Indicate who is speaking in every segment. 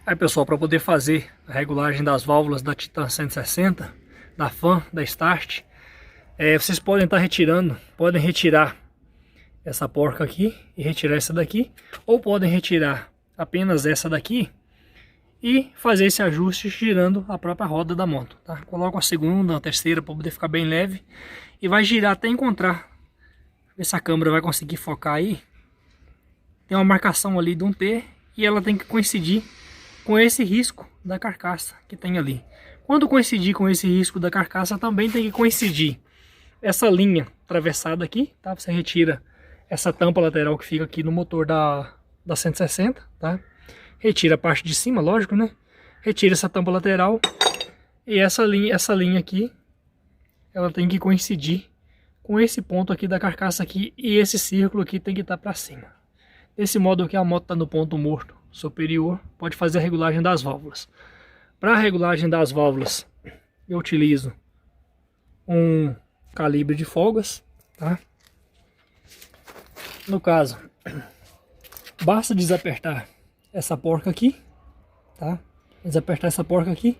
Speaker 1: Aí pessoal, para poder fazer a regulagem das válvulas da Titan 160, da Fan, da Start, vocês podem estar retirando, podem retirar essa porca aqui e retirar essa daqui, ou podem retirar apenas essa daqui e fazer esse ajuste girando a própria roda da moto, tá? Coloca a segunda, a terceira para poder ficar bem leve e vai girar até encontrar. Ver se a câmera vai conseguir focar aí. Tem uma marcação ali de um T e ela tem que coincidir com esse risco da carcaça que tem ali. Quando coincidir com esse risco da carcaça, também tem que coincidir essa linha atravessada aqui, tá? Você retira essa tampa lateral que fica aqui no motor da 160, tá? Retira a parte de cima, lógico, né? Retira essa tampa lateral e essa linha aqui, ela tem que coincidir com esse ponto aqui da carcaça aqui e esse círculo aqui tem que estar para cima. Desse modo que a moto está no ponto morto superior, pode fazer a regulagem das válvulas. Para a regulagem das válvulas, eu utilizo um calibre de folgas, tá? No caso, basta desapertar essa porca aqui, tá? Desapertar essa porca aqui.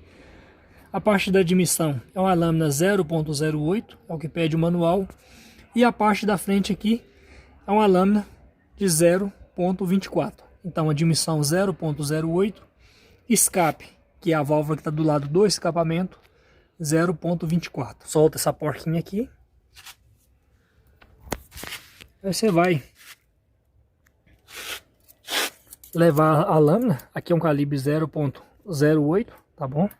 Speaker 1: A parte da admissão é uma lâmina 0.08, é o que pede o manual. E a parte da frente aqui é uma lâmina de 0.24. Então, admissão 0.08, escape, que é a válvula que está do lado do escapamento, 0.24. Solta essa porquinha aqui. Aí você vai levar a lâmina, aqui é um calibre 0.08, tá bom?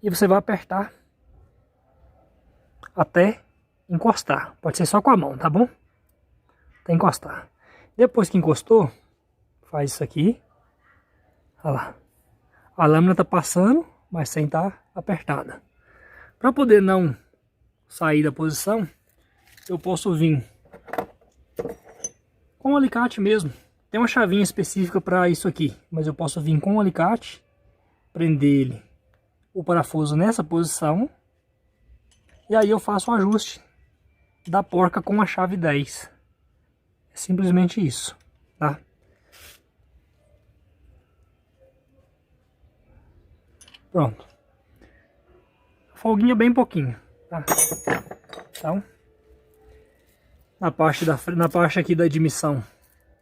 Speaker 1: E você vai apertar até encostar. Pode ser só com a mão, tá bom? Até encostar. Depois que encostou, faz isso aqui. Olha lá. A lâmina tá passando, mas sem estar apertada. Para poder não sair da posição, eu posso vir com o alicate mesmo. Tem uma chavinha específica para isso aqui, mas eu posso vir com o alicate, prender ele, o parafuso nessa posição, e aí eu faço um ajuste da porca com a chave 10. É simplesmente isso, tá? Pronto. Folguinha bem pouquinho, tá? Então, na parte aqui da admissão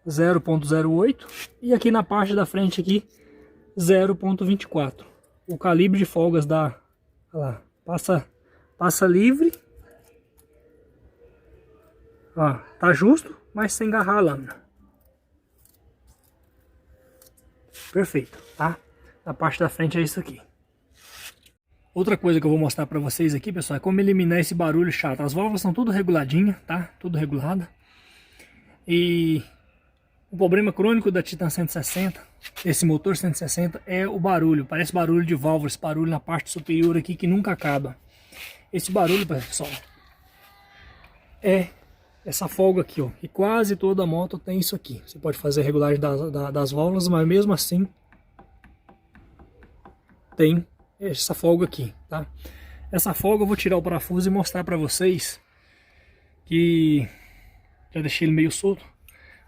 Speaker 1: 0.08 e aqui na parte da frente aqui 0.24. O calibre de folgas da, olha lá, passa livre. Ó, tá justo, mas sem agarrar a lâmina. Perfeito, tá? Na parte da frente é isso aqui. Outra coisa que eu vou mostrar para vocês aqui, pessoal, é como eliminar esse barulho chato. As válvulas são tudo reguladinhas, tá? Tudo regulada. E o problema crônico da Titan 160, esse motor 160, é o barulho. Parece barulho de válvula, esse barulho na parte superior aqui que nunca acaba. Esse barulho, pessoal, é essa folga aqui, ó. E quase toda moto tem isso aqui. Você pode fazer a regulagem das válvulas, mas mesmo assim tem essa folga aqui, tá? Essa folga eu vou tirar o parafuso e mostrar para vocês que já deixei ele meio solto.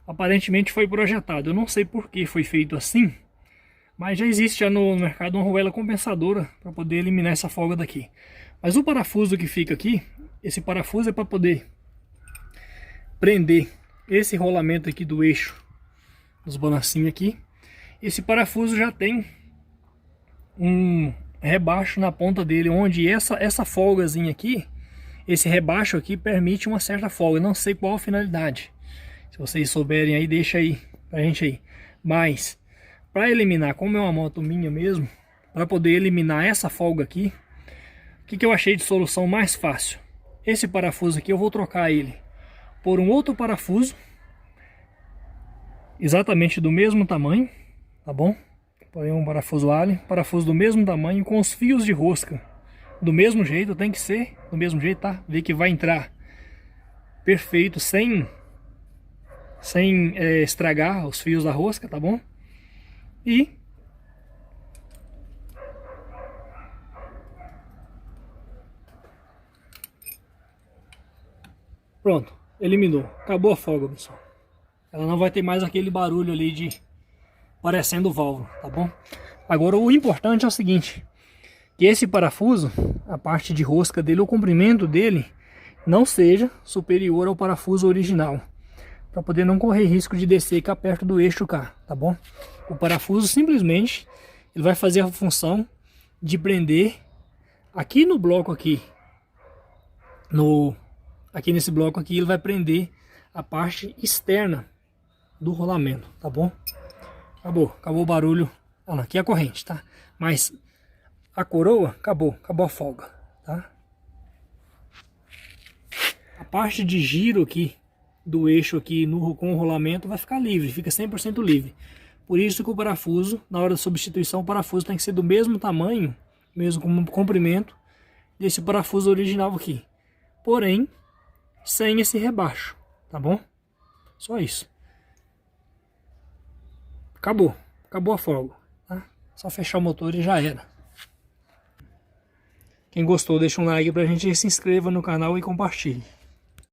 Speaker 1: Aparentemente foi projetado. Eu não sei por que foi feito assim, mas já existe já no mercado uma arruela compensadora para poder eliminar essa folga daqui. Mas o parafuso que fica aqui, esse parafuso é para poder prender esse rolamento aqui do eixo dos balancinhos aqui. Esse parafuso já tem um rebaixo na ponta dele, onde essa folgazinha aqui, esse rebaixo aqui permite uma certa folga. Não sei qual a finalidade. Se vocês souberem aí, deixa aí pra gente aí. Mas para eliminar, como é uma moto minha mesmo, para poder eliminar essa folga aqui, o que eu achei de solução mais fácil? Esse parafuso aqui eu vou trocar ele por um outro parafuso exatamente do mesmo tamanho, tá bom? Põe um parafuso alho, parafuso do mesmo tamanho, com os fios de rosca do mesmo jeito, tem que ser do mesmo jeito, tá? Vê que vai entrar perfeito, sem estragar os fios da rosca, tá bom? E pronto, eliminou, acabou a folga, pessoal. Ela não vai ter mais aquele barulho ali parecendo válvula, tá bom? Agora o importante é o seguinte, que esse parafuso, a parte de rosca dele, o comprimento dele, não seja superior ao parafuso original, para poder não correr risco de descer e ficar perto do eixo cá, tá bom? O parafuso simplesmente ele vai fazer a função de prender aqui no bloco aqui, aqui nesse bloco aqui ele vai prender a parte externa do rolamento, tá bom? Acabou o barulho. Ah, não, aqui é a corrente, tá? Mas a coroa acabou a folga, tá? A parte de giro aqui do eixo aqui com o rolamento vai ficar livre, fica 100% livre. Por isso que o parafuso, na hora da substituição, o parafuso tem que ser do mesmo tamanho, mesmo comprimento desse parafuso original aqui. Porém, sem esse rebaixo, tá bom? Só isso. Acabou a folga, tá? Só fechar o motor e já era. Quem gostou, deixa um like pra gente, se inscreva no canal e compartilhe.